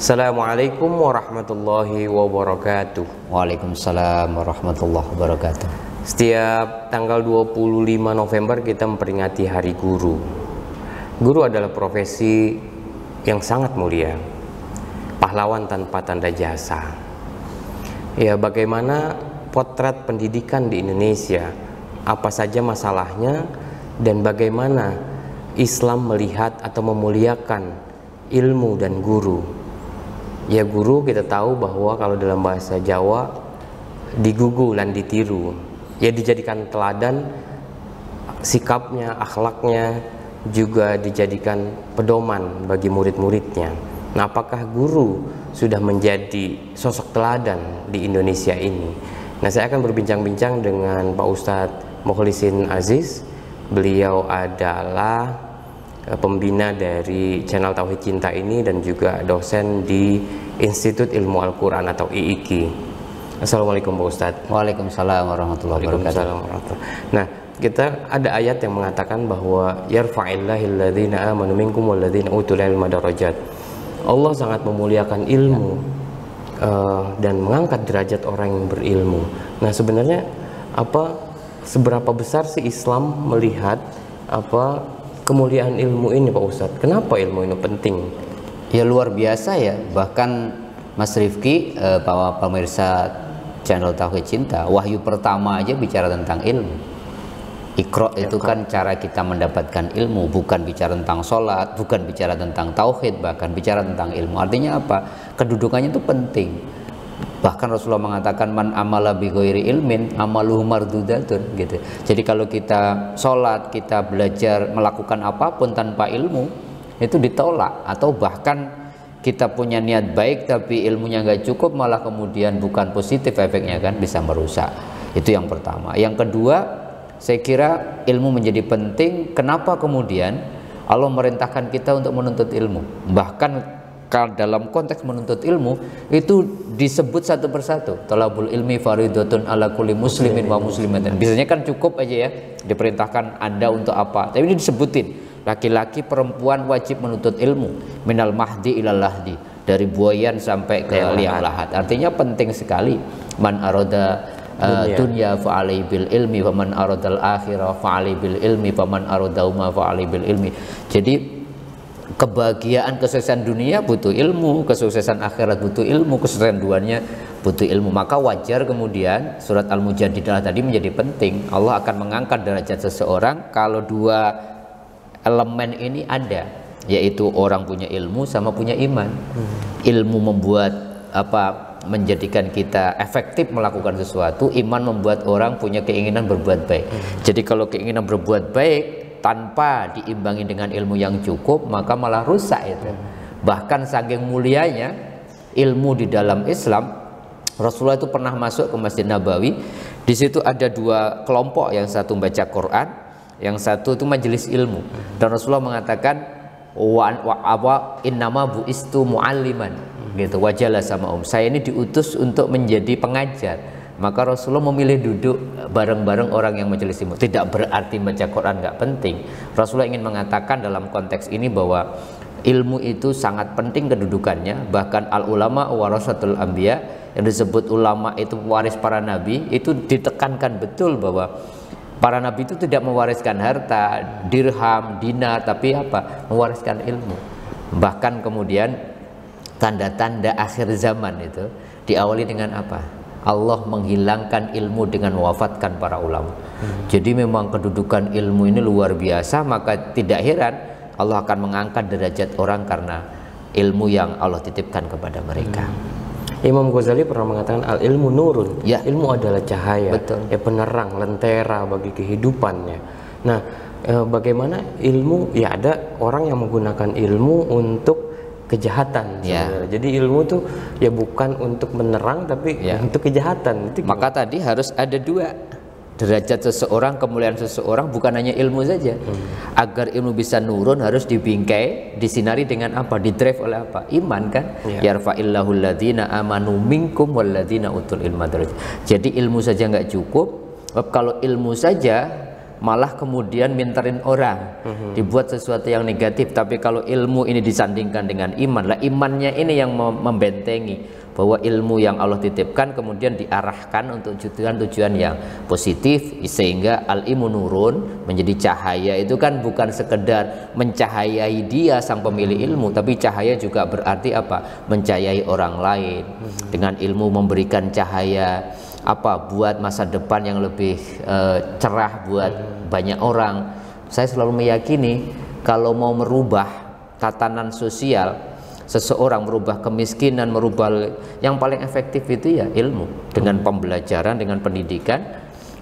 Assalamualaikum warahmatullahi wabarakatuh. Waalaikumsalam warahmatullahi wabarakatuh. Setiap tanggal 25 November kita memperingati Hari Guru. Guru adalah profesi yang sangat mulia, pahlawan tanpa tanda jasa. Ya, bagaimana potret pendidikan di Indonesia, apa saja masalahnya, dan bagaimana Islam melihat atau memuliakan ilmu dan guru. Ya, guru kita tahu bahwa kalau dalam bahasa Jawa digugu lan ditiru, ya dijadikan teladan, sikapnya, akhlaknya juga dijadikan pedoman bagi murid-muridnya. Nah, apakah guru sudah menjadi sosok teladan di Indonesia ini? Nah, saya akan berbincang-bincang dengan Pak Ustadz Mukhlisin Aziz. Beliau adalah pembina dari channel Tauhid Cinta ini dan juga dosen di Institut Ilmu Al-Quran atau IIQ. Assalamualaikum Pak Ustadz. Waalaikumsalam warahmatullahi wabarakatuh. Nah, kita ada ayat yang mengatakan bahwa yarfa'illahil ladzina amanu minkum walladzina utul ilma darajat. Allah sangat memuliakan ilmu dan mengangkat derajat orang yang berilmu. Nah, sebenarnya seberapa besar sih Islam melihat kemuliaan ilmu ini Pak Ustadz? Kenapa ilmu ini penting? Ya, luar biasa ya. Bahkan Mas Rifki, para pemirsa channel Tauhid Cinta, wahyu pertama aja bicara tentang ilmu. Iqra itu kan cara kita mendapatkan ilmu, bukan bicara tentang sholat, bukan bicara tentang tauhid, bahkan bicara tentang ilmu. Artinya apa? Kedudukannya itu penting. Bahkan Rasulullah mengatakan man amala bi ghairi ilmin amaluhu mardudatun gitu. Jadi kalau kita sholat, kita belajar melakukan apapun tanpa ilmu, itu ditolak. Atau bahkan kita punya niat baik tapi ilmunya nggak cukup, malah kemudian bukan positif efeknya, kan bisa merusak. Itu yang pertama. Yang kedua, saya kira ilmu menjadi penting. Kenapa kemudian Allah merintahkan kita untuk menuntut ilmu? Bahkan dalam konteks menuntut ilmu itu disebut satu persatu, talabul ilmi faridatun ala kulli muslimin wa muslimatin. Biasanya kan cukup aja ya diperintahkan Anda untuk apa, tapi ini disebutin laki-laki perempuan wajib menuntut ilmu, minal mahdi ilal lahdi, dari buayan sampai ke liang lahat. Artinya penting sekali. Man arada dunya fa'alai bil ilmi wa man aradal akhirah fa'alai bil ilmi wa man aradahuma fa'alai bil ilmi. Jadi kebahagiaan, kesuksesan dunia butuh ilmu, kesuksesan akhirat butuh ilmu, kesuksesan duanya butuh ilmu. Maka wajar kemudian surat Al-Mujadilah tadi menjadi penting. Allah akan mengangkat derajat seseorang kalau dua elemen ini ada, yaitu orang punya ilmu sama punya iman. Ilmu membuat menjadikan kita efektif melakukan sesuatu, iman membuat orang punya keinginan berbuat baik. Jadi kalau keinginan berbuat baik tanpa diimbangi dengan ilmu yang cukup, maka malah rusak itu. Bahkan saking mulianya ilmu di dalam Islam, Rasulullah itu pernah masuk ke Masjid Nabawi. Di situ ada dua kelompok, yang satu membaca Quran, yang satu itu majelis ilmu. Dan Rasulullah mengatakan innama bu'istu mu'alliman gitu, wajalah sama saya ini diutus untuk menjadi pengajar. Maka Rasulullah memilih duduk bareng-bareng orang yang majelis ilmu. Tidak berarti baca Quran nggak penting. Rasulullah ingin mengatakan dalam konteks ini bahwa ilmu itu sangat penting kedudukannya. Bahkan al ulama warasatul anbiya, yang disebut ulama itu waris para nabi, itu ditekankan betul bahwa para nabi itu tidak mewariskan harta, dirham, dinar, tapi mewariskan ilmu. Bahkan kemudian tanda-tanda akhir zaman itu diawali dengan apa? Allah menghilangkan ilmu dengan mewafatkan para ulama. Jadi memang kedudukan ilmu ini luar biasa. Maka tidak heran Allah akan mengangkat derajat orang karena ilmu yang Allah titipkan kepada mereka. Imam Ghazali pernah mengatakan al ilmu nurun. Ya. Ilmu adalah cahaya, betul. Ya, penerang, lentera bagi kehidupannya. Nah, bagaimana ilmu? Ya, ada orang yang menggunakan ilmu untuk kejahatan sebenarnya. Jadi ilmu tuh ya bukan untuk menerang tapi untuk kejahatan. Maka tadi harus ada dua, derajat seseorang, kemuliaan seseorang bukan hanya ilmu saja. Agar ilmu bisa nurun harus dibingkai, disinari dengan apa? Didrive oleh apa? Iman, kan? Yarfa'illahu alladzina amanu minkum walladzina utul ilma darajat. Jadi ilmu saja nggak cukup. Kalau ilmu saja malah kemudian minterin orang, dibuat sesuatu yang negatif. Tapi kalau ilmu ini disandingkan dengan iman, lah imannya ini yang membentengi bahwa ilmu yang Allah titipkan kemudian diarahkan untuk tujuan-tujuan yang positif, sehingga al-ilmu nurun, menjadi cahaya. Itu kan bukan sekedar mencahayai dia sang pemilik ilmu, tapi cahaya juga berarti apa? Mencahayai orang lain. Dengan ilmu memberikan cahaya apa buat masa depan yang lebih cerah buat banyak orang. Saya selalu meyakini kalau mau merubah tatanan sosial seseorang, merubah kemiskinan, merubah, yang paling efektif itu ya ilmu, dengan pembelajaran, dengan pendidikan.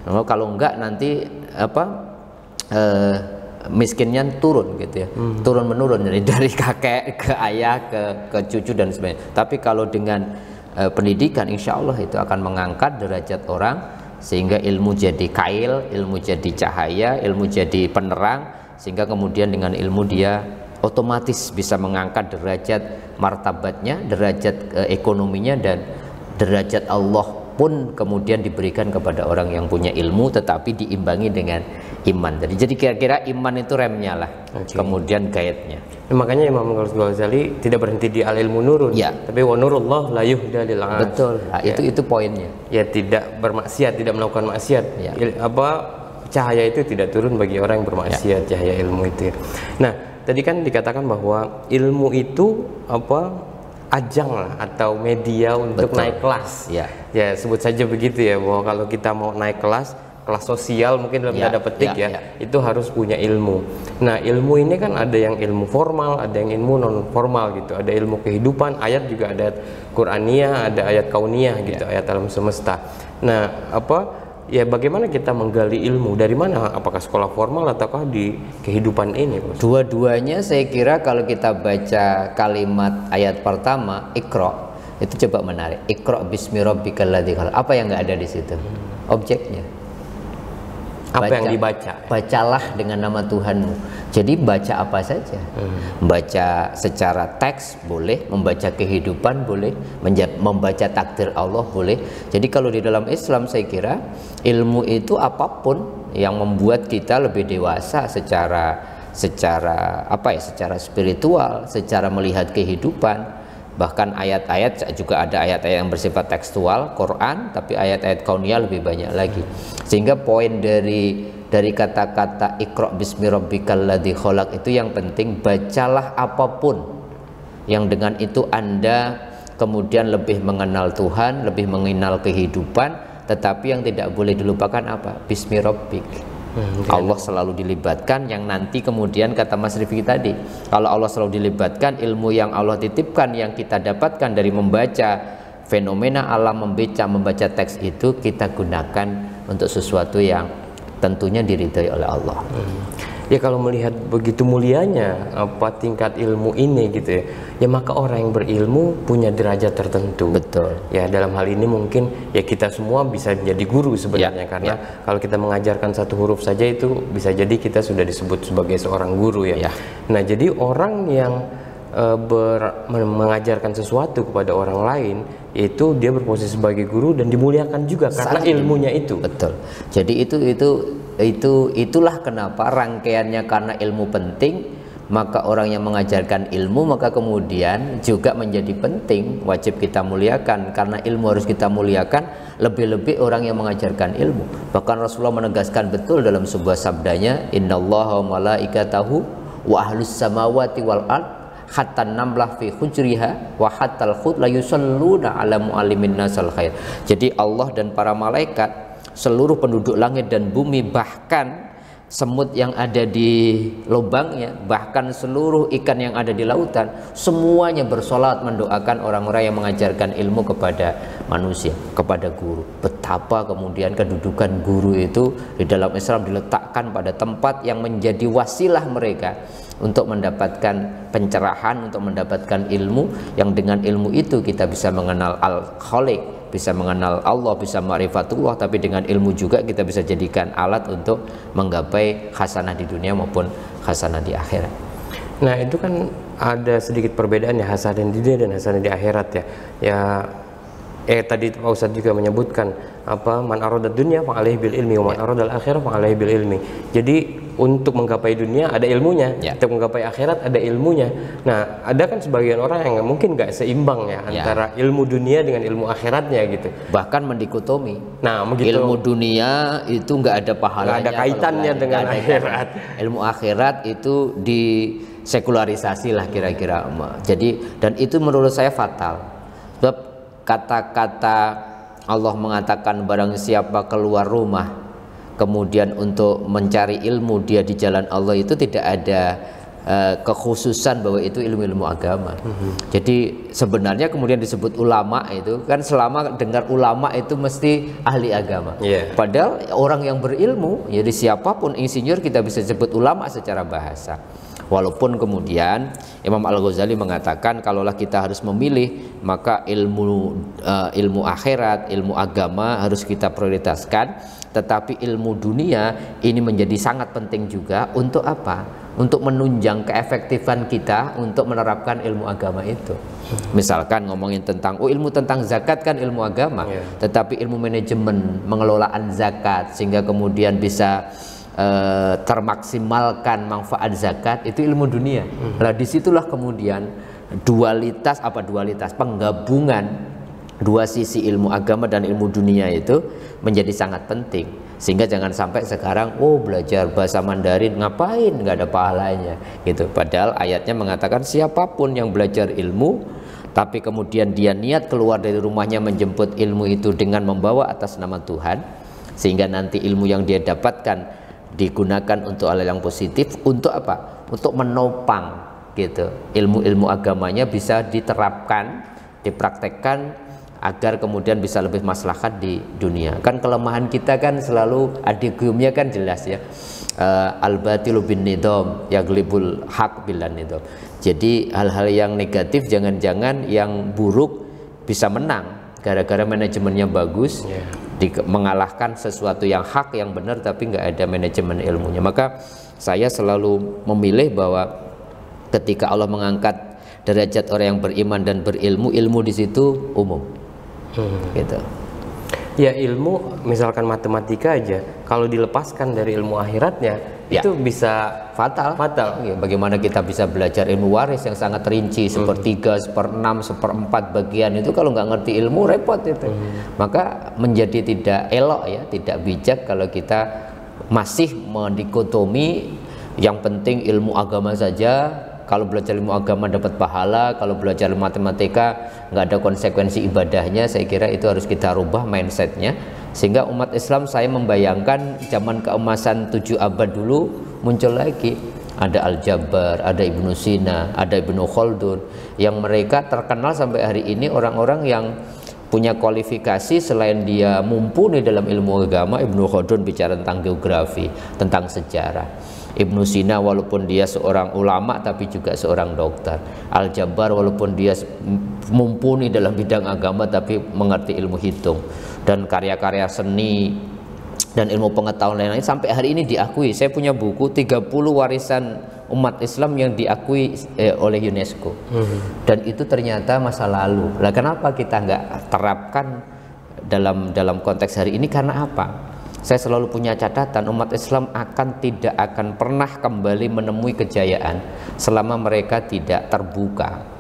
Kalau enggak nanti miskinnya turun gitu ya, turun menurun, jadi dari kakek ke ayah ke cucu dan sebagainya. Tapi kalau dengan pendidikan, insya Allah itu akan mengangkat derajat orang, sehingga ilmu jadi kail, ilmu jadi cahaya, ilmu jadi penerang, sehingga kemudian dengan ilmu dia otomatis bisa mengangkat derajat martabatnya, derajat ekonominya, dan derajat Allah pun kemudian diberikan kepada orang yang punya ilmu, tetapi diimbangi dengan iman. Jadi kira-kira iman itu remnya lah, kemudian guide-nya. Makanya Imam Ghazali tidak berhenti di al-ilmu nurun, tapi wa nurullah la yuhda lil 'as. Betul. Nah, itu poinnya. Ya, tidak bermaksiat, tidak melakukan maksiat. Cahaya itu tidak turun bagi orang yang bermaksiat, cahaya ilmu itu. Nah, tadi kan dikatakan bahwa ilmu itu ajang lah atau media untuk naik kelas. Ya, sebut saja begitu ya, bahwa kalau kita mau naik kelas sosial mungkin dalam tanda petik itu harus punya ilmu. Nah, ilmu ini kan ada yang ilmu formal, ada yang ilmu non formal gitu. Ada ilmu kehidupan, ayat juga ada Qur'aniyah, ada ayat kauniyah gitu, ayat alam semesta. Nah, bagaimana kita menggali ilmu dari mana? Apakah sekolah formal ataukah di kehidupan ini? Dua-duanya saya kira. Kalau kita baca kalimat ayat pertama Iqra, itu coba menarik. Iqra bismi rabbikal ladzi khalaq. Apa yang nggak ada di situ? Objeknya. Apa yang dibaca? Bacalah dengan nama Tuhanmu. Jadi baca apa saja. Baca secara teks boleh, membaca kehidupan boleh, membaca takdir Allah boleh. Jadi kalau di dalam Islam saya kira ilmu itu apapun yang membuat kita lebih dewasa secara spiritual, secara melihat kehidupan. Bahkan ayat-ayat juga ada ayat-ayat yang bersifat tekstual Quran, tapi ayat-ayat kauniyah lebih banyak lagi. Sehingga poin dari kata-kata Iqra bismi rabbikal ladzi khalaq itu yang penting, bacalah apapun yang dengan itu Anda kemudian lebih mengenal Tuhan, lebih mengenal kehidupan. Tetapi yang tidak boleh dilupakan apa? Bismi rabbik. Allah selalu dilibatkan, yang nanti kemudian kata Mas Rifki tadi, kalau Allah selalu dilibatkan, ilmu yang Allah titipkan yang kita dapatkan dari membaca fenomena alam, membaca teks itu kita gunakan untuk sesuatu yang tentunya diridhai oleh Allah. Ya, kalau melihat begitu mulianya tingkat ilmu ini gitu ya, maka orang yang berilmu punya derajat tertentu. Betul. Ya, dalam hal ini mungkin ya kita semua bisa menjadi guru sebenarnya, karena kalau kita mengajarkan satu huruf saja itu bisa jadi kita sudah disebut sebagai seorang guru ya. Nah, jadi orang yang mengajarkan sesuatu kepada orang lain, itu dia berposisi sebagai guru dan dimuliakan juga karena ilmunya itu. Betul. Jadi itulah kenapa rangkaiannya, karena ilmu penting, maka orang yang mengajarkan ilmu maka kemudian juga menjadi penting, wajib kita muliakan. Karena ilmu harus kita muliakan, lebih-lebih orang yang mengajarkan ilmu. Bahkan Rasulullah menegaskan betul dalam sebuah sabdanya, innallaha wa malaikatahu wa ahlus samawati wal ard hatta namlah fi hujriha wa hatal khut la yusalluna ala muallimin nasal khair. Jadi Allah dan para malaikat, seluruh penduduk langit dan bumi, bahkan semut yang ada di lubangnya, bahkan seluruh ikan yang ada di lautan, semuanya bersolat mendoakan orang-orang yang mengajarkan ilmu kepada manusia, kepada guru. Betapa kemudian kedudukan guru itu di dalam Islam diletakkan pada tempat yang menjadi wasilah mereka untuk mendapatkan pencerahan, untuk mendapatkan ilmu, yang dengan ilmu itu kita bisa mengenal Al-Khaliq, bisa mengenal Allah, bisa ma'rifatullah, tapi dengan ilmu juga kita bisa jadikan alat untuk menggapai khasanah di dunia maupun khasanah di akhirat. Nah, itu kan ada sedikit perbedaan ya, hasanah di dunia dan hasanah di akhirat ya. Ya, Tadi Pak Ustadz juga menyebutkan apa, man aradad dunya fa alaihi bil ilmi wa man aradal akhirah fa alaihi bil ilmi. Jadi untuk menggapai dunia ada ilmunya, untuk menggapai akhirat ada ilmunya. Nah, ada kan sebagian orang yang mungkin nggak seimbang ya antara ilmu dunia dengan ilmu akhiratnya gitu. Bahkan mendikotomi. Nah, begitu. Ilmu dunia itu nggak ada pahalanya, nggak ada kaitannya dengan akhirat. Ilmu akhirat itu disekularisasi lah kira-kira. Jadi, dan itu menurut saya fatal. Sebab kata-kata Allah mengatakan barang siapa keluar rumah kemudian untuk mencari ilmu dia di jalan Allah, itu tidak ada kekhususan bahwa itu ilmu-ilmu agama. Jadi sebenarnya kemudian disebut ulama itu kan, selama dengar ulama itu mesti ahli agama. Padahal orang yang berilmu, jadi siapapun insinyur kita bisa sebut ulama secara bahasa. Walaupun kemudian Imam Al-Ghazali mengatakan kalaulah kita harus memilih, maka ilmu akhirat, ilmu agama harus kita prioritaskan, tetapi ilmu dunia ini menjadi sangat penting juga. Untuk apa? Untuk menunjang keefektifan kita untuk menerapkan ilmu agama itu. Misalkan ngomongin tentang ilmu tentang zakat kan ilmu agama, tetapi ilmu manajemen pengelolaan zakat sehingga kemudian bisa termaksimalkan manfaat zakat, itu ilmu dunia. Nah, disitulah kemudian penggabungan dua sisi ilmu agama dan ilmu dunia itu menjadi sangat penting. Sehingga jangan sampai sekarang belajar bahasa Mandarin ngapain, nggak ada pahalanya gitu. Padahal ayatnya mengatakan siapapun yang belajar ilmu tapi kemudian dia niat keluar dari rumahnya menjemput ilmu itu dengan membawa atas nama Tuhan, sehingga nanti ilmu yang dia dapatkan digunakan untuk hal yang positif. Untuk apa? Untuk menopang gitu ilmu-ilmu agamanya bisa diterapkan, dipraktekkan agar kemudian bisa lebih maslahat di dunia. Kan kelemahan kita kan selalu adigiumnya kan jelas ya, al-batilu bin nidham yaglibul haq bilan nidham. Jadi hal-hal yang negatif, jangan-jangan yang buruk bisa menang gara-gara manajemennya bagus, mengalahkan sesuatu yang hak, yang benar, tapi nggak ada manajemen ilmunya. Maka saya selalu memilih bahwa ketika Allah mengangkat derajat orang yang beriman dan berilmu, ilmu di situ umum. Gitu. Ya, ilmu misalkan matematika aja kalau dilepaskan dari ilmu akhiratnya itu bisa fatal. Ya, bagaimana kita bisa belajar ilmu waris yang sangat rinci, sepertiga, seperenam, seperempat bagian itu kalau nggak ngerti ilmu repot itu. Maka menjadi tidak elok ya, tidak bijak kalau kita masih mendikotomi yang penting ilmu agama saja. Kalau belajar ilmu agama dapat pahala, kalau belajar matematika nggak ada konsekuensi ibadahnya. Saya kira itu harus kita rubah mindsetnya, sehingga umat Islam, saya membayangkan zaman keemasan 7 abad dulu muncul lagi. Ada Al-Jabbar, ada Ibnu Sina, ada Ibnu Khaldun, yang mereka terkenal sampai hari ini orang-orang yang punya kualifikasi. Selain dia mumpuni dalam ilmu agama, Ibnu Khaldun bicara tentang geografi, tentang sejarah. Ibnu Sina walaupun dia seorang ulama tapi juga seorang dokter. Al-Jabbar walaupun dia mumpuni dalam bidang agama tapi mengerti ilmu hitung. Dan karya-karya seni dan ilmu pengetahuan lain-lain sampai hari ini diakui. Saya punya buku 30 warisan umat Islam yang diakui oleh UNESCO. Dan itu ternyata masa lalu. Nah, kenapa kita nggak terapkan dalam konteks hari ini? Karena apa? Saya selalu punya catatan, umat Islam tidak akan pernah kembali menemui kejayaan selama mereka tidak terbuka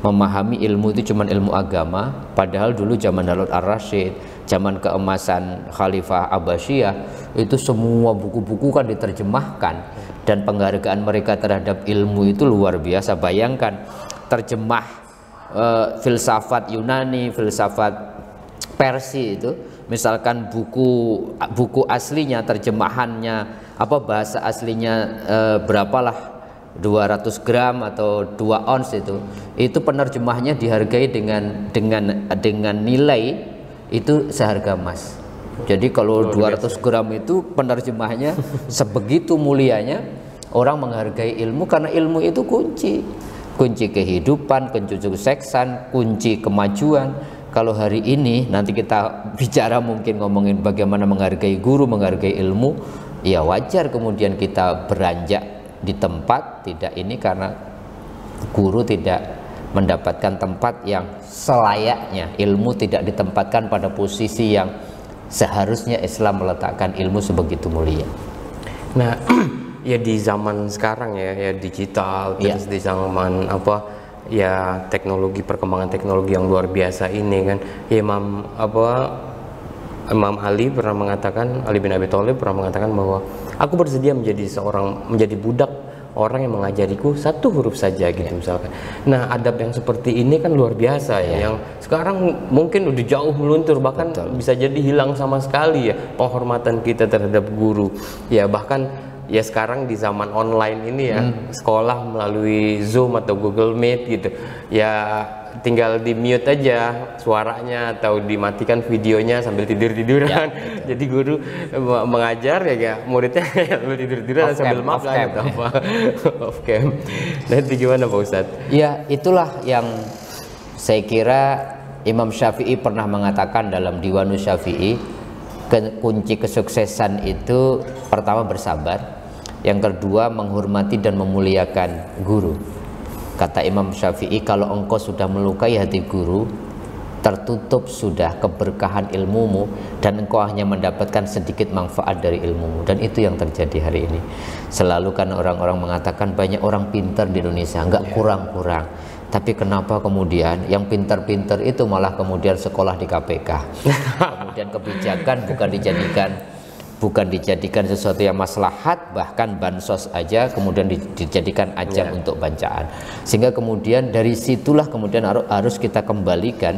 memahami ilmu itu cuma ilmu agama. Padahal dulu zaman Harun ar-Rasyid, zaman keemasan Khalifah Abbasiyah, itu semua buku-buku kan diterjemahkan, dan penghargaan mereka terhadap ilmu itu luar biasa. Bayangkan terjemah filsafat Yunani, filsafat Persia itu, misalkan buku aslinya, terjemahannya bahasa aslinya berapalah 200 gram atau 2 ons, itu penerjemahnya dihargai dengan nilai itu seharga emas. Jadi kalau 200 gram itu penerjemahnya sebegitu mulianya. Orang menghargai ilmu karena ilmu itu kunci kehidupan, kunci kesuksesan, kunci kemajuan. Kalau hari ini nanti kita bicara mungkin ngomongin bagaimana menghargai guru, menghargai ilmu, ya wajar kemudian kita beranjak di tempat tidak ini karena guru tidak mendapatkan tempat yang selayaknya. Ilmu tidak ditempatkan pada posisi yang seharusnya Islam meletakkan ilmu sebegitu mulia. Nah, ya di zaman sekarang ya digital, terus di zaman ya teknologi, perkembangan teknologi yang luar biasa ini kan, ya Imam Ali pernah mengatakan, Ali bin Abi Thalib pernah mengatakan bahwa aku bersedia menjadi budak orang yang mengajariku satu huruf saja gitu misalkan. Nah, adab yang seperti ini kan luar biasa ya, yang sekarang mungkin udah jauh meluntur, bahkan bisa jadi hilang sama sekali ya penghormatan kita terhadap guru. Ya bahkan ya sekarang di zaman online ini ya, sekolah melalui Zoom atau Google Meet gitu. Ya tinggal di mute aja suaranya atau dimatikan videonya sambil tidur-tiduran. Jadi guru mengajar ya muridnya sambil tidur-tiduran sambil makan atau apa off cam. Nanti gimana Pak Ustadz? Ya, itulah yang saya kira Imam Syafi'i pernah mengatakan dalam Diwanus Syafi'i, kunci kesuksesan itu pertama bersabar, yang kedua menghormati dan memuliakan guru. Kata Imam Syafi'i, kalau engkau sudah melukai hati guru, tertutup sudah keberkahan ilmumu dan engkau hanya mendapatkan sedikit manfaat dari ilmumu. Dan itu yang terjadi hari ini. Selalu kan orang-orang mengatakan banyak orang pintar di Indonesia, enggak kurang-kurang. Tapi kenapa kemudian yang pintar-pintar itu malah kemudian sekolah di KPK? Kemudian kebijakan bukan dijadikan sesuatu yang maslahat, bahkan bansos aja kemudian dijadikan ajang untuk bancaan. Sehingga kemudian dari situlah kemudian harus kita kembalikan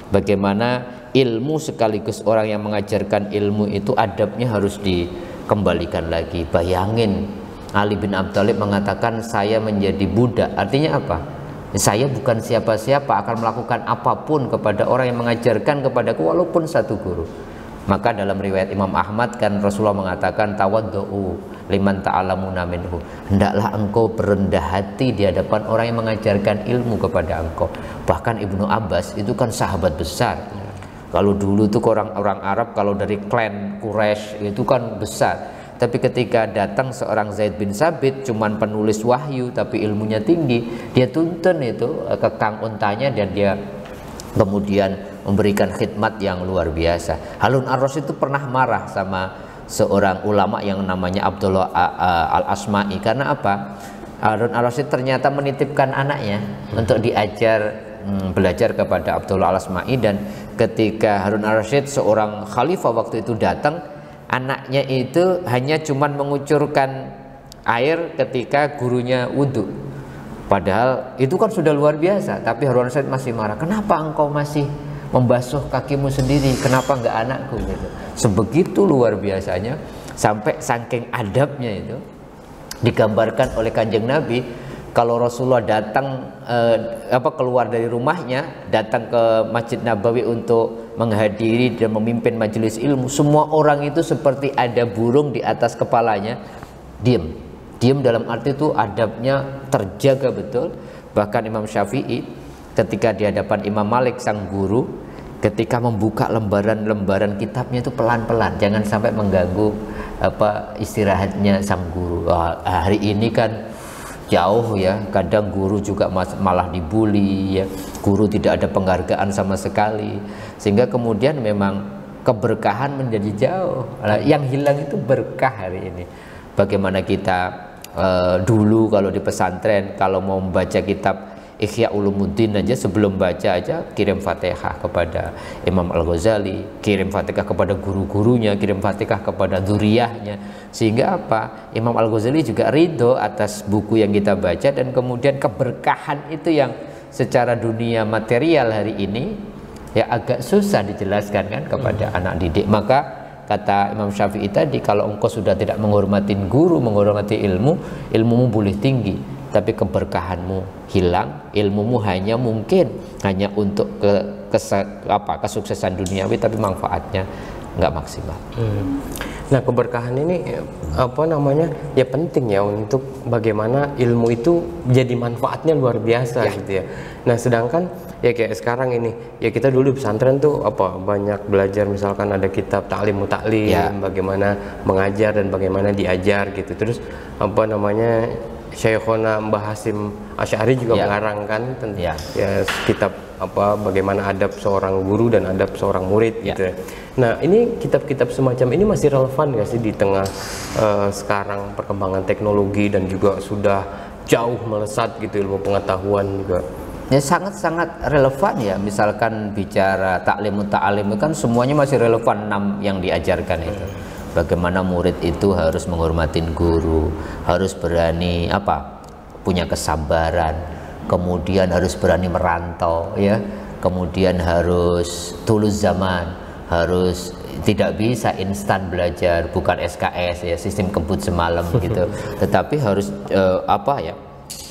bagaimana ilmu sekaligus orang yang mengajarkan ilmu itu adabnya harus dikembalikan lagi. Bayangin Ali bin Abi Thalib mengatakan saya menjadi budak, artinya apa? Saya bukan siapa-siapa, akan melakukan apapun kepada orang yang mengajarkan kepadaku walaupun satu guru. Maka dalam riwayat Imam Ahmad kan Rasulullah mengatakan tawaddu'u liman ta'alamuna minhu. Hendaklah engkau berendah hati di hadapan orang yang mengajarkan ilmu kepada engkau. Bahkan Ibnu Abbas itu kan sahabat besar. Kalau dulu tuh orang Arab kalau dari klan Quraisy itu kan besar. Tapi ketika datang seorang Zaid bin Sabit cuman penulis wahyu tapi ilmunya tinggi, dia tuntun itu ke kang untanya dan dia kemudian memberikan khidmat yang luar biasa. Harun ar-Rasyid itu pernah marah sama seorang ulama yang namanya Abdullah al-Asma'i. Karena apa? Harun ar-Rasyid ternyata menitipkan anaknya untuk belajar kepada Abdullah al-Asma'i. Dan ketika Harun ar-Rasyid seorang khalifah waktu itu datang, anaknya itu hanya cuman mengucurkan air ketika gurunya wudhu. Padahal itu kan sudah luar biasa. Tapi Harun ar-Rasyid masih marah. Kenapa engkau masih membasuh kakimu sendiri, kenapa enggak anakku gitu. Sebegitu luar biasanya, sampai saking adabnya itu digambarkan oleh Kanjeng Nabi. Kalau Rasulullah datang keluar dari rumahnya, datang ke Masjid Nabawi untuk menghadiri dan memimpin majelis ilmu, semua orang itu seperti ada burung di atas kepalanya, diam dalam arti itu adabnya terjaga betul. Bahkan Imam Syafi'i ketika di hadapan Imam Malik sang guru, ketika membuka lembaran-lembaran kitabnya itu pelan-pelan, jangan sampai mengganggu istirahatnya sang guru. Hari ini kan jauh ya, kadang guru juga malah dibully ya, guru tidak ada penghargaan sama sekali, sehingga kemudian memang keberkahan menjadi jauh. Yang hilang itu berkah hari ini. Bagaimana kita dulu kalau di pesantren kalau mau membaca kitab Ihya Ulumuddin aja, sebelum baca aja kirim Fatihah kepada Imam Al-Ghazali, kirim Fatihah kepada guru-gurunya, kirim Fatihah kepada dzuriyahnya. Sehingga apa? Imam Al-Ghazali juga ridho atas buku yang kita baca, dan kemudian keberkahan itu yang secara dunia material hari ini ya agak susah dijelaskan kan kepada anak didik. Maka kata Imam Syafi'i tadi, kalau engkau sudah tidak menghormati guru, menghormati ilmu, ilmumu boleh tinggi, tapi keberkahanmu hilang, ilmumu hanya mungkin hanya untuk kesuksesan duniawi, tapi manfaatnya nggak maksimal. Nah, keberkahan ini ya penting ya untuk bagaimana ilmu itu jadi manfaatnya luar biasa gitu ya. Nah, sedangkan ya kayak sekarang ini ya, kita dulu di pesantren tuh banyak belajar, misalkan ada kitab ta'lim mutaklim, bagaimana mengajar dan bagaimana diajar gitu. Terus Syekhona Mbah Hasyim Asy'ari juga mengarang kan ya, kitab apa bagaimana adab seorang guru dan adab seorang murid gitu. Nah, ini kitab-kitab semacam ini masih relevan nggak sih di tengah sekarang perkembangan teknologi dan juga sudah jauh melesat gitu ilmu pengetahuan juga? Ya sangat-sangat relevan ya. Misalkan bicara taklim ta'alim kan semuanya masih relevan 6 yang diajarkan itu. Bagaimana murid itu harus menghormati guru, harus berani punya kesabaran, kemudian harus berani merantau ya, kemudian harus tulus zaman, harus tidak bisa instan belajar, bukan SKS ya, sistem kebut semalam gitu. Tetapi harus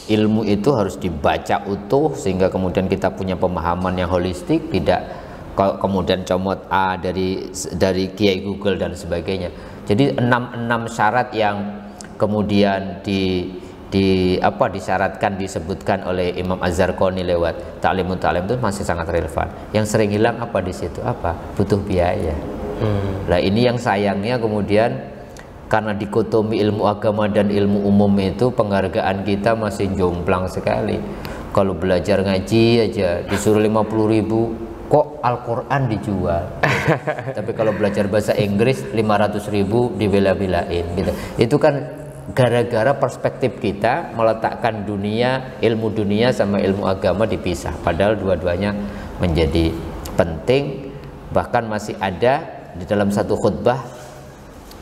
ilmu itu harus dibaca utuh sehingga kemudian kita punya pemahaman yang holistik, tidak kemudian comot A dari Kiai Google dan sebagainya. Jadi 6 syarat yang kemudian disyaratkan, disebutkan oleh Imam Az-Zarqani lewat Ta'limut Ta'lim itu masih sangat relevan. Yang sering hilang di situ? Butuh biaya. Nah, ini yang sayangnya kemudian karena dikotomi ilmu agama dan ilmu umum itu penghargaan kita masih jomplang sekali. Kalau belajar ngaji aja disuruh 50.000, kok Al-Quran dijual tapi kalau belajar bahasa Inggris 500.000 dibela-belain gitu. Itu kan gara-gara perspektif kita meletakkan ilmu dunia sama ilmu agama dipisah, padahal dua-duanya menjadi penting. Bahkan masih ada di dalam satu khutbah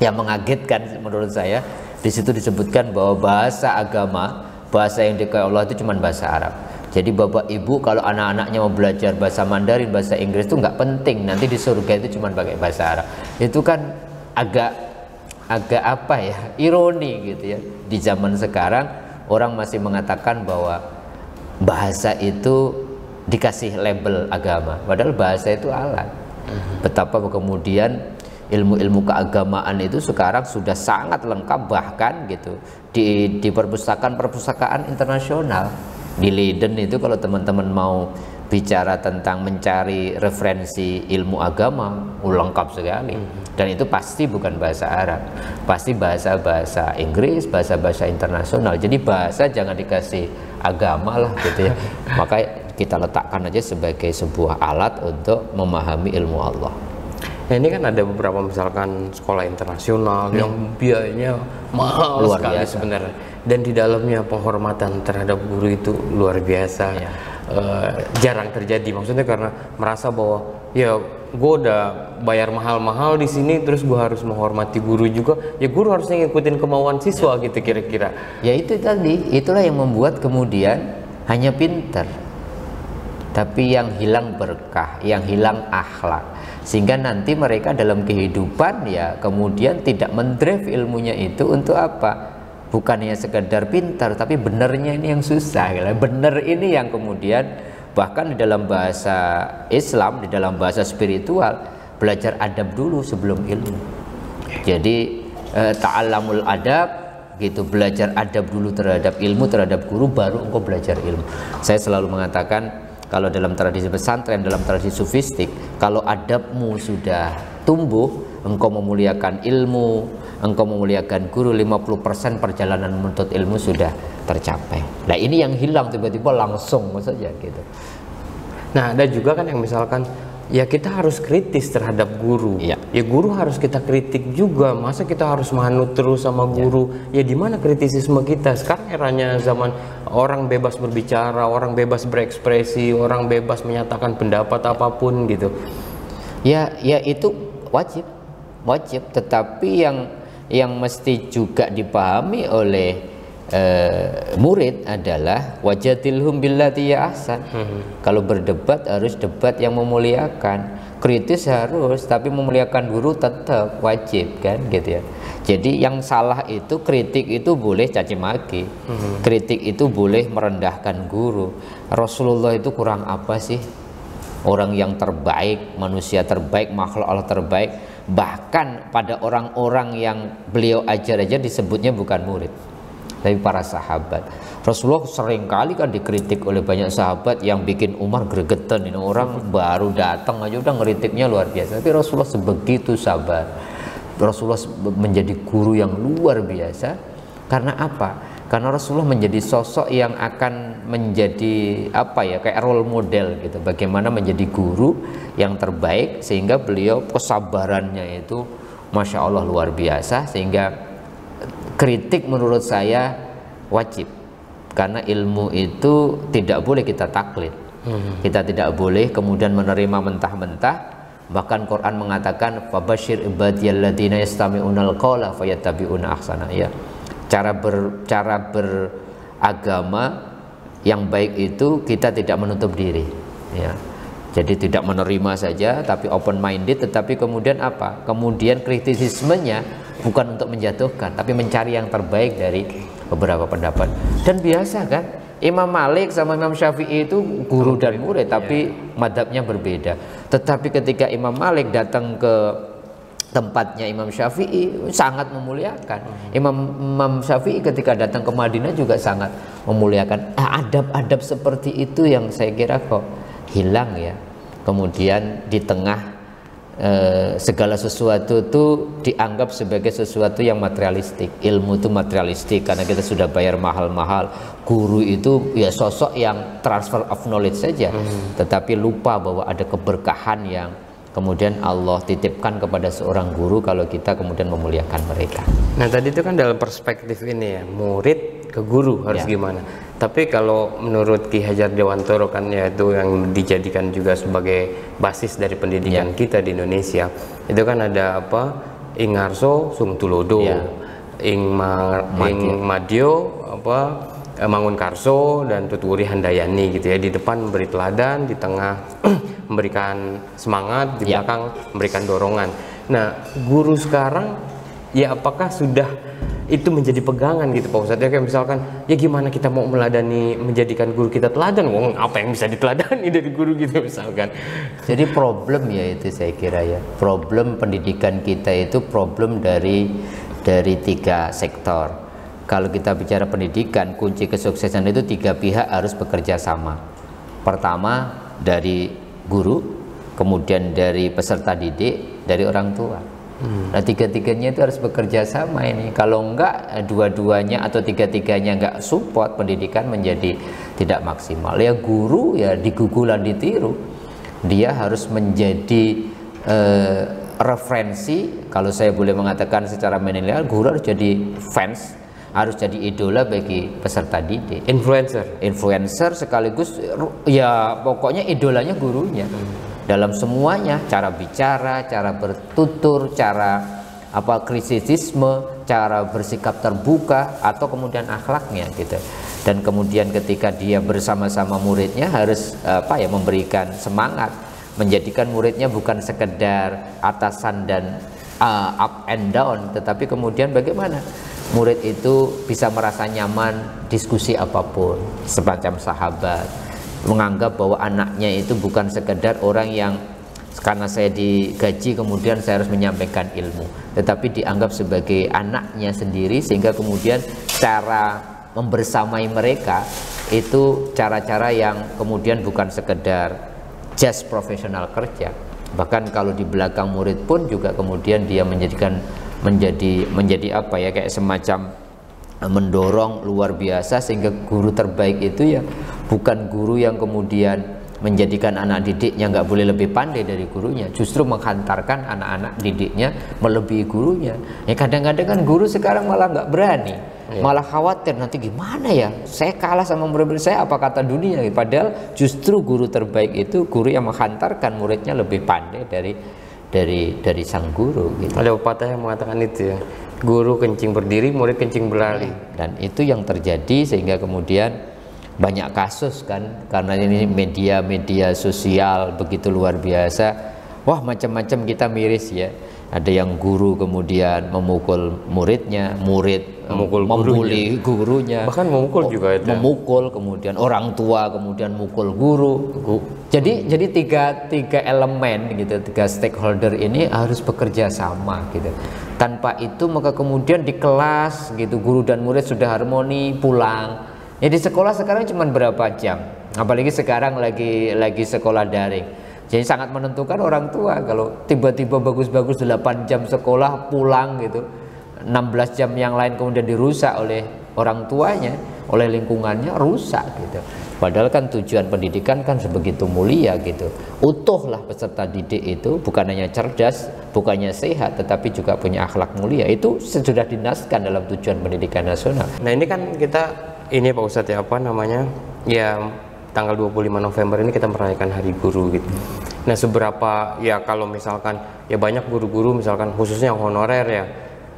yang mengagetkan menurut saya, di situ disebutkan bahwa bahasa agama, bahasa yang dikasih Allah itu cuma bahasa Arab. Jadi bapak ibu kalau anak-anaknya mau belajar bahasa Mandarin, bahasa Inggris itu nggak penting, nanti di surga itu cuma pakai bahasa Arab. Itu kan agak ironi gitu ya. Di zaman sekarang orang masih mengatakan bahwa bahasa itu dikasih label agama, padahal bahasa itu alat. Betapa kemudian ilmu-ilmu keagamaan itu sekarang sudah sangat lengkap, bahkan gitu di perpustakaan internasional. Di Leiden itu kalau teman-teman mau bicara tentang mencari referensi ilmu agama, lengkap sekali. Dan itu pasti bukan bahasa Arab, pasti bahasa-bahasa Inggris, bahasa-bahasa internasional. Jadi bahasa jangan dikasih agama lah gitu ya. Maka kita letakkan aja sebagai sebuah alat untuk memahami ilmu Allah. Nah, ini kan ada beberapa misalkan sekolah internasional yang biayanya mahal luar sekali biasa sebenarnya, dan di dalamnya penghormatan terhadap guru itu luar biasa. Jarang terjadi, maksudnya karena merasa bahwa ya gue udah bayar mahal-mahal di sini, terus gue harus menghormati guru juga, ya guru harusnya ngikutin kemauan siswa gitu kira-kira. Ya itu tadi, itulah yang membuat kemudian hanya pinter tapi yang hilang berkah, yang hilang akhlak, sehingga nanti mereka dalam kehidupan ya kemudian tidak mendrive ilmunya itu untuk apa? Bukannya sekedar pintar, tapi benernya ini yang susah. Bener ini yang kemudian bahkan di dalam bahasa Islam, di dalam bahasa spiritual, belajar adab dulu sebelum ilmu. Jadi ta'allamul adab gitu, belajar adab dulu terhadap ilmu, terhadap guru, baru engkau belajar ilmu. Saya selalu mengatakan, kalau dalam tradisi pesantren, dalam tradisi sufistik, kalau adabmu sudah tumbuh, engkau memuliakan ilmu, engkau memuliakan guru, 50% perjalanan menuntut ilmu sudah tercapai. Nah ini yang hilang tiba-tiba langsung saja gitu. Nah ada juga kan yang misalkan ya kita harus kritis terhadap guru. Ya guru harus kita kritik juga. Masa kita harus manut terus sama guru? Ya di mana kritisisme kita? Sekarang eranya zaman orang bebas berbicara, orang bebas berekspresi, orang bebas menyatakan pendapat apapun gitu. Ya itu wajib. Tetapi yang mesti juga dipahami oleh murid adalah wajadilhum billati ahsan. Kalau berdebat harus debat yang memuliakan, kritis harus, tapi memuliakan guru tetap wajib kan gitu ya. Jadi yang salah itu kritik itu boleh caci maki, kritik itu boleh merendahkan guru. Rasulullah itu kurang apa sih? Orang yang terbaik, manusia terbaik, makhluk Allah terbaik. Bahkan pada orang-orang yang beliau ajar aja disebutnya bukan murid, tapi para sahabat. Rasulullah sering kali kan dikritik oleh banyak sahabat yang bikin Umar gregetan. Ini orang baru datang aja udah ngeritiknya luar biasa. Tapi Rasulullah sebegitu sabar. Rasulullah menjadi guru yang luar biasa. Karena apa? Karena Rasulullah menjadi sosok yang akan menjadi apa ya, kayak role model gitu, bagaimana menjadi guru yang terbaik, sehingga beliau kesabarannya itu Masya Allah luar biasa, sehingga kritik menurut saya wajib, karena ilmu itu tidak boleh kita taklid. Kita tidak boleh kemudian menerima mentah-mentah. Bahkan Quran mengatakan fabashir ibadiyalladzina yastami'unal qawla fayattabi'una ahsana, ya. Cara beragama yang baik itu kita tidak menutup diri, ya. Jadi tidak menerima saja tapi open minded, tetapi kemudian apa? Kemudian kritisismenya bukan untuk menjatuhkan tapi mencari yang terbaik dari beberapa pendapat. Dan biasa kan, Imam Malik sama Imam Syafi'i itu guru dan murid, tapi madhabnya berbeda. Tetapi ketika Imam Malik datang ke tempatnya Imam Syafi'i sangat memuliakan. Imam Syafi'i ketika datang ke Madinah juga sangat memuliakan. Adab-adab seperti itu yang saya kira kok hilang ya. Kemudian di tengah segala sesuatu itu dianggap sebagai sesuatu yang materialistik. Ilmu itu materialistik karena kita sudah bayar mahal-mahal. Guru itu ya sosok yang transfer of knowledge saja, tetapi lupa bahwa ada keberkahan yang kemudian Allah titipkan kepada seorang guru kalau kita kemudian memuliakan mereka. Nah tadi itu kan dalam perspektif ini ya, murid ke guru harus gimana. Tapi kalau menurut Ki Hajar Dewantoro kan, yaitu yang dijadikan juga sebagai basis dari pendidikan kita di Indonesia, itu kan ada apa, Ing Ngarso Sung Tulodo, Ing Madyo apa, Mangun Karso dan Tuturi Handayani gitu ya. Di depan memberi teladan, di tengah memberikan semangat, di belakang memberikan dorongan. Nah guru sekarang ya apakah sudah itu menjadi pegangan gitu Pak Ustadz ya, kayak misalkan ya gimana kita mau meladani, menjadikan guru kita teladan, apa yang bisa diteladani dari guru gitu misalkan. Jadi problem ya itu saya kira ya, problem pendidikan kita itu problem dari 3 sektor. Kalau kita bicara pendidikan, kunci kesuksesan itu 3 pihak harus bekerja sama. Pertama dari guru, kemudian dari peserta didik, dari orang tua. Nah 3-tiganya itu harus bekerja sama ini. Kalau enggak, dua-duanya atau 3-tiganya enggak support, pendidikan menjadi tidak maksimal. Ya guru ya digugulan ditiru. Dia harus menjadi referensi. Kalau saya boleh mengatakan secara milenial, guru harus jadi fans, harus jadi idola bagi peserta didik. Influencer sekaligus ya pokoknya idolanya gurunya. Dalam semuanya, cara bicara, cara bertutur, cara kritisisme, cara bersikap terbuka, atau kemudian akhlaknya gitu. Dan kemudian ketika dia bersama-sama muridnya harus memberikan semangat, menjadikan muridnya bukan sekedar atasan dan up and down, tetapi kemudian bagaimana murid itu bisa merasa nyaman diskusi apapun, semacam sahabat, menganggap bahwa anaknya itu bukan sekedar orang yang karena saya digaji kemudian saya harus menyampaikan ilmu, tetapi dianggap sebagai anaknya sendiri, sehingga kemudian cara membersamai mereka itu cara-cara yang kemudian bukan sekedar just profesional kerja. Bahkan kalau di belakang murid pun juga kemudian dia menjadi apa ya, kayak semacam mendorong luar biasa, sehingga guru terbaik itu ya bukan guru yang kemudian menjadikan anak didiknya nggak boleh lebih pandai dari gurunya, justru menghantarkan anak-anak didiknya melebihi gurunya. Ya kadang-kadang kan guru sekarang malah nggak berani, malah khawatir nanti gimana ya, saya kalah sama murid-murid saya, apa kata dunia. Padahal justru guru terbaik itu guru yang menghantarkan muridnya lebih pandai dari sang guru gitu. Ada pepatah yang mengatakan itu ya, guru kencing berdiri, murid kencing berlari. Dan itu yang terjadi, sehingga kemudian banyak kasus kan, karena ini media sosial begitu luar biasa. Wah macam-macam kita miris ya. Ada yang guru kemudian memukul muridnya, murid membuli gurunya, bahkan memukul juga itu. Memukul, kemudian orang tua kemudian mukul guru. Jadi tiga elemen gitu, 3 stakeholder ini harus bekerja sama gitu. Tanpa itu maka kemudian di kelas gitu guru dan murid sudah harmoni, pulang. Ya di sekolah sekarang cuma berapa jam, apalagi sekarang lagi sekolah daring. Jadi sangat menentukan orang tua. Kalau tiba-tiba bagus-bagus 8 jam sekolah pulang gitu, 16 jam yang lain kemudian dirusak oleh orang tuanya, oleh lingkungannya rusak gitu. Padahal kan tujuan pendidikan kan sebegitu mulia gitu. Utuhlah peserta didik itu bukan hanya cerdas, bukannya sehat, tetapi juga punya akhlak mulia. Itu sudah dinaskan dalam tujuan pendidikan nasional. Nah ini kan kita, ini Pak Ustadz ya, apa namanya, ya tanggal 25 November ini kita merayakan Hari Guru gitu. Nah seberapa, ya kalau misalkan, ya banyak guru-guru misalkan khususnya yang honorer ya,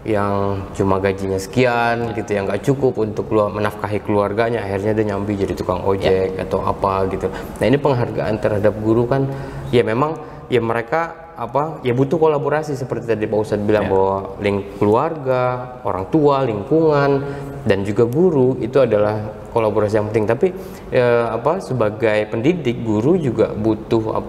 yang cuma gajinya sekian gitu, yang nggak cukup untuk menafkahi keluarganya, akhirnya dia nyambi jadi tukang ojek atau apa gitu. Nah ini penghargaan terhadap guru kan, ya memang ya mereka apa ya butuh kolaborasi seperti tadi Pak Ustadz bilang, bahwa link keluarga, orang tua, lingkungan, dan juga guru itu adalah kolaborasi yang penting. Tapi sebagai pendidik, guru juga butuh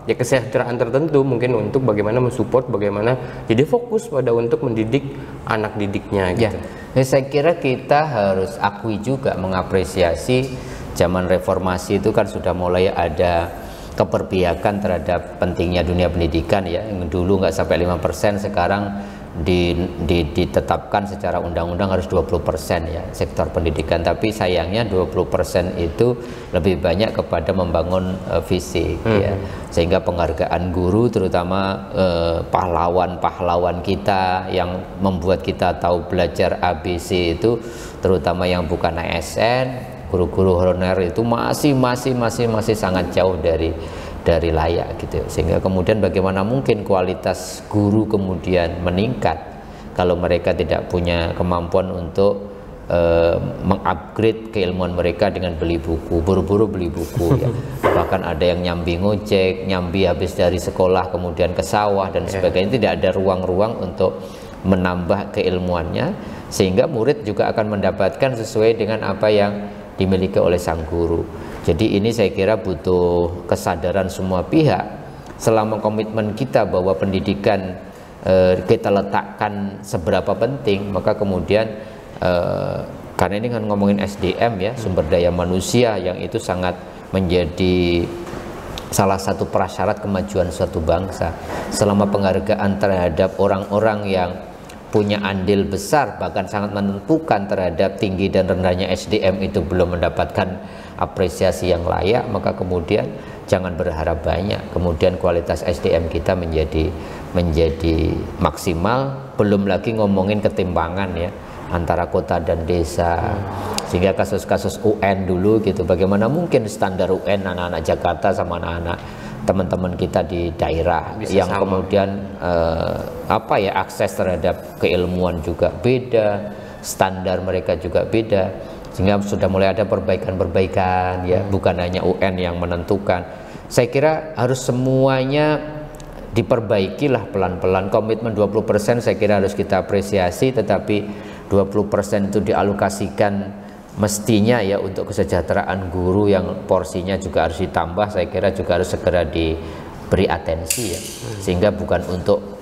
ya kesejahteraan tertentu mungkin untuk bagaimana mensupport, bagaimana jadi fokus pada untuk mendidik anak didiknya gitu. Ya, saya kira kita harus akui juga, mengapresiasi zaman reformasi itu kan sudah mulai ada keberpihakan terhadap pentingnya dunia pendidikan ya. Yang dulu nggak sampai 5%, sekarang ditetapkan secara undang-undang harus 20% ya sektor pendidikan. Tapi sayangnya 20% itu lebih banyak kepada membangun fisik ya, sehingga penghargaan guru, terutama pahlawan-pahlawan kita yang membuat kita tahu belajar ABC itu, terutama yang bukan ASN, guru-guru honorer itu masih sangat jauh dari layak gitu. Sehingga kemudian bagaimana mungkin kualitas guru kemudian meningkat kalau mereka tidak punya kemampuan untuk mengupgrade keilmuan mereka dengan beli buku, buru-buru beli buku ya. Bahkan ada yang nyambi ngojek, nyambi habis dari sekolah kemudian ke sawah dan sebagainya. Tidak ada ruang-ruang untuk menambah keilmuannya, sehingga murid juga akan mendapatkan sesuai dengan apa yang dimiliki oleh sang guru. Jadi ini saya kira butuh kesadaran semua pihak. Selama komitmen kita bahwa pendidikan kita letakkan seberapa penting, maka kemudian karena ini kan ngomongin SDM ya, sumber daya manusia, yang itu sangat menjadi salah satu prasyarat kemajuan suatu bangsa. Selama penghargaan terhadap orang-orang yang punya andil besar, bahkan sangat menentukan terhadap tinggi dan rendahnya SDM itu belum mendapatkan apresiasi yang layak, maka kemudian jangan berharap banyak. Kemudian kualitas SDM kita menjadi maksimal. Belum lagi ngomongin ketimpangan ya antara kota dan desa, sehingga kasus-kasus UN dulu gitu, bagaimana mungkin standar UN anak-anak Jakarta sama anak-anak teman-teman kita di daerah bisa yang sama. Kemudian akses terhadap keilmuan juga beda, standar mereka juga beda, sehingga sudah mulai ada perbaikan-perbaikan ya, bukan hanya UN yang menentukan. Saya kira harus semuanya diperbaikilah pelan-pelan. Komitmen 20% saya kira harus kita apresiasi, tetapi 20% itu dialokasikan mestinya ya untuk kesejahteraan guru, yang porsinya juga harus ditambah. Saya kira juga harus segera diberi atensi ya, sehingga bukan untuk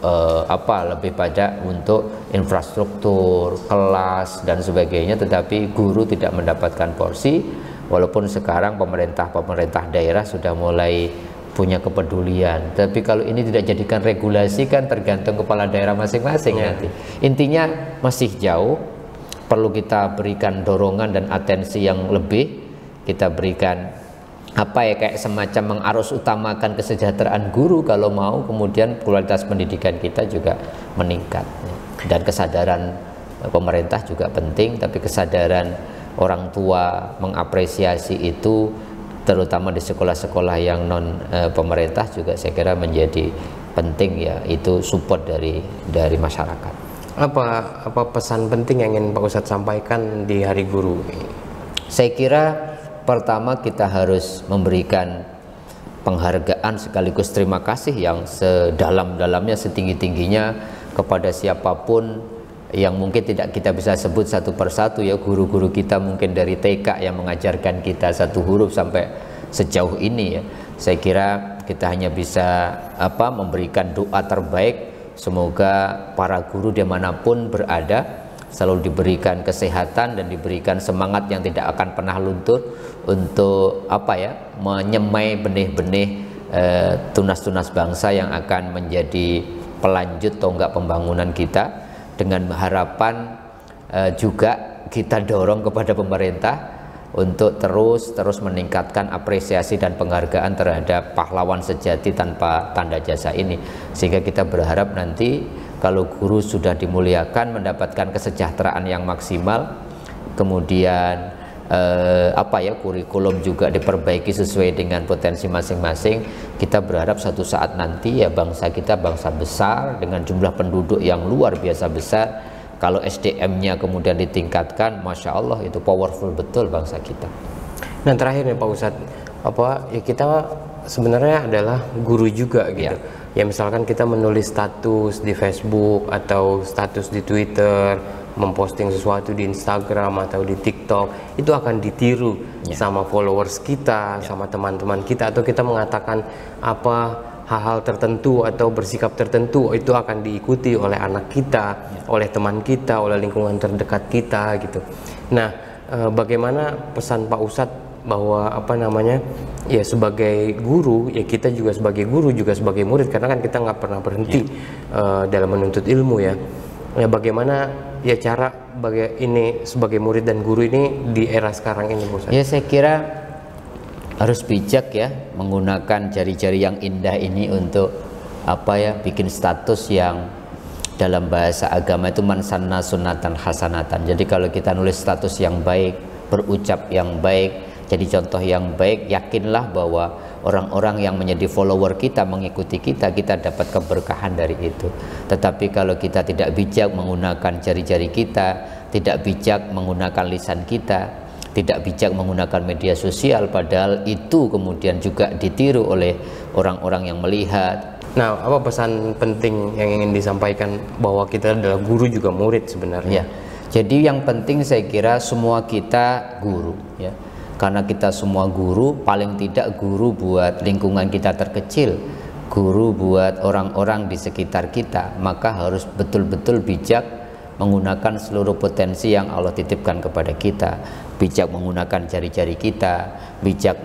lebih pada untuk infrastruktur, kelas dan sebagainya, tetapi guru tidak mendapatkan porsi. Walaupun sekarang pemerintah daerah sudah mulai punya kepedulian, tapi kalau ini tidak jadikan regulasi kan tergantung kepala daerah masing-masing nanti. Intinya masih jauh, perlu kita berikan dorongan dan atensi yang lebih. Kita berikan kayak semacam mengarus utamakan kesejahteraan guru kalau mau kemudian kualitas pendidikan kita juga meningkat. Dan kesadaran pemerintah juga penting, tapi kesadaran orang tua mengapresiasi itu, terutama di sekolah-sekolah yang non pemerintah juga saya kira menjadi penting ya, itu support dari masyarakat. Apa pesan penting yang ingin Pak Ustadz sampaikan di Hari Guru? Saya kira pertama kita harus memberikan penghargaan sekaligus terima kasih yang sedalam-dalamnya, setinggi-tingginya kepada siapapun yang mungkin tidak kita bisa sebut satu persatu ya, guru-guru kita mungkin dari TK yang mengajarkan kita satu huruf sampai sejauh ini ya. Saya kira kita hanya bisa memberikan doa terbaik. Semoga para guru dimanapun berada selalu diberikan kesehatan dan diberikan semangat yang tidak akan pernah luntur untuk menyemai benih-benih tunas-tunas bangsa yang akan menjadi pelanjut tonggak pembangunan kita, dengan harapan juga kita dorong kepada pemerintah untuk terus meningkatkan apresiasi dan penghargaan terhadap pahlawan sejati tanpa tanda jasa ini, sehingga kita berharap nanti kalau guru sudah dimuliakan, mendapatkan kesejahteraan yang maksimal, kemudian kurikulum juga diperbaiki sesuai dengan potensi masing-masing. Kita berharap suatu saat nanti ya bangsa kita bangsa besar dengan jumlah penduduk yang luar biasa besar. Kalau SDM-nya kemudian ditingkatkan, Masya Allah itu powerful betul bangsa kita. Nah terakhir nih Pak Ustadz, ya kita sebenarnya adalah guru juga gitu. Ya misalkan kita menulis status di Facebook atau status di Twitter, memposting sesuatu di Instagram atau di TikTok, itu akan ditiru sama followers kita, sama teman-teman kita, atau kita mengatakan hal-hal tertentu atau bersikap tertentu, itu akan diikuti oleh anak kita, oleh teman kita, oleh lingkungan terdekat kita gitu. Nah, bagaimana pesan Pak Ustadz bahwa ya sebagai guru, ya kita juga sebagai guru juga sebagai murid, karena kan kita nggak pernah berhenti dalam menuntut ilmu ya. Ya bagaimana ya cara ini sebagai murid dan guru ini di era sekarang ini, Bu? Ya saya kira harus bijak ya menggunakan jari-jari yang indah ini untuk bikin status yang dalam bahasa agama itu man sanna sunnatan hasanatan. Jadi kalau kita nulis status yang baik, berucap yang baik, jadi contoh yang baik, yakinlah bahwa orang-orang yang menjadi follower kita, mengikuti kita, kita dapat keberkahan dari itu. Tetapi kalau kita tidak bijak menggunakan jari-jari kita, tidak bijak menggunakan lisan kita, tidak bijak menggunakan media sosial, padahal itu kemudian juga ditiru oleh orang-orang yang melihat. Nah, apa pesan penting yang ingin disampaikan bahwa kita adalah guru juga murid sebenarnya? Ya, jadi yang penting saya kira semua kita guru ya. Karena kita semua guru, paling tidak guru buat lingkungan kita terkecil, guru buat orang-orang di sekitar kita, maka harus betul-betul bijak menggunakan seluruh potensi yang Allah titipkan kepada kita, bijak menggunakan jari-jari kita, bijak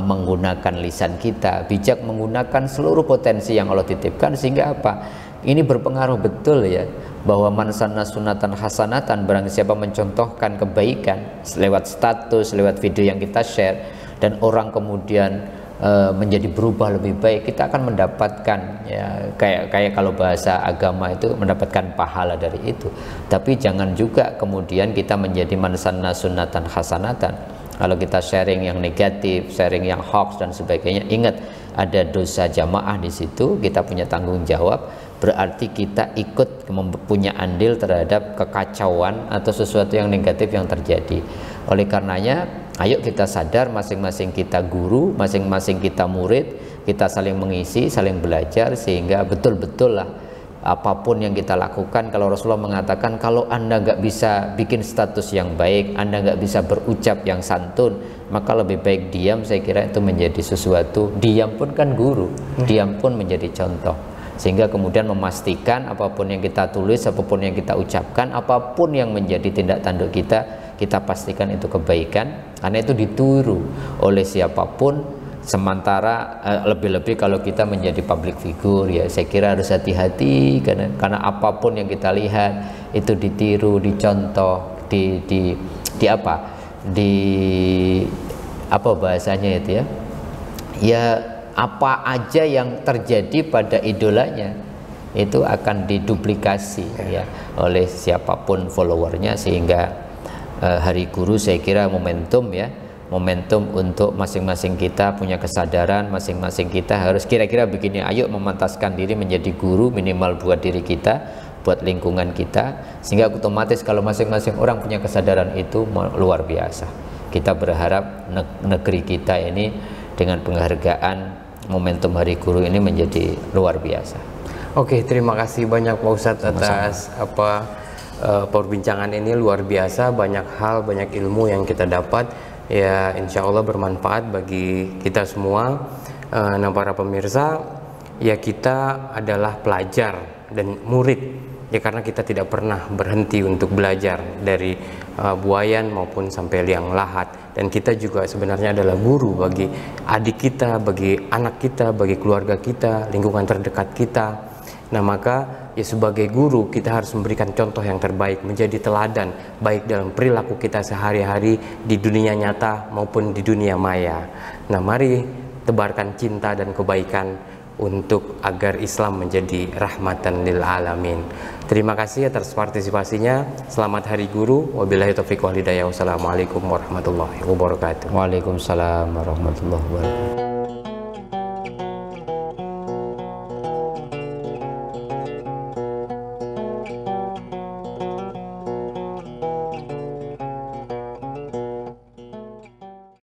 menggunakan lisan kita, bijak menggunakan seluruh potensi yang Allah titipkan, sehingga ini berpengaruh betul ya, bahwa man sanna sunatan hasanatan, barang siapa mencontohkan kebaikan lewat status, lewat video yang kita share, dan orang kemudian menjadi berubah lebih baik, kita akan mendapatkan ya kayak kalau bahasa agama itu mendapatkan pahala dari itu. Tapi jangan juga kemudian kita menjadi man sanna sunatan hasanatan. Kalau kita sharing yang negatif, sharing yang hoax dan sebagainya, ingat ada dosa jamaah di situ, kita punya tanggung jawab. Berarti kita ikut punya andil terhadap kekacauan atau sesuatu yang negatif yang terjadi. Oleh karenanya, ayo kita sadar masing-masing kita guru, masing-masing kita murid, kita saling mengisi, saling belajar, sehingga betul-betul lah apapun yang kita lakukan. Kalau Rasulullah mengatakan, kalau Anda nggak bisa bikin status yang baik, Anda nggak bisa berucap yang santun, maka lebih baik diam. Saya kira itu menjadi sesuatu, diam pun kan guru, diam pun menjadi contoh. Sehingga kemudian memastikan apapun yang kita tulis, apapun yang kita ucapkan, apapun yang menjadi tindak tanduk kita, kita pastikan itu kebaikan, karena itu ditiru oleh siapapun. Sementara lebih-lebih kalau kita menjadi public figure, ya saya kira harus hati-hati, karena apapun yang kita lihat itu ditiru, dicontoh, apa bahasanya itu ya, ya apa aja yang terjadi pada idolanya itu akan diduplikasi ya oleh siapapun followernya. Sehingga Hari Guru saya kira momentum ya, momentum untuk masing-masing kita punya kesadaran, masing-masing kita harus kira-kira begini, ayo memantaskan diri menjadi guru minimal buat diri kita, buat lingkungan kita, sehingga otomatis kalau masing-masing orang punya kesadaran itu luar biasa. Kita berharap negeri kita ini dengan penghargaan momentum Hari Guru ini menjadi luar biasa. Oke, terima kasih banyak Pak Ustadz atas perbincangan ini, luar biasa, banyak hal, banyak ilmu yang kita dapat. Ya insya Allah bermanfaat bagi kita semua. Nah para pemirsa, ya kita adalah pelajar dan murid ya, karena kita tidak pernah berhenti untuk belajar dari buayan maupun sampai liang lahat. Dan kita juga sebenarnya adalah guru bagi adik kita, bagi anak kita, bagi keluarga kita, lingkungan terdekat kita. Nah, maka ya sebagai guru kita harus memberikan contoh yang terbaik, menjadi teladan baik dalam perilaku kita sehari-hari di dunia nyata maupun di dunia maya. Nah, mari tebarkan cinta dan kebaikan untuk agar Islam menjadi rahmatan lil alamin. Terima kasih atas partisipasinya. Selamat Hari Guru. Wabillahi taufiq wal hidayah. Wassalamualaikum warahmatullahi wabarakatuh. Waalaikumsalam warahmatullahi wabarakatuh.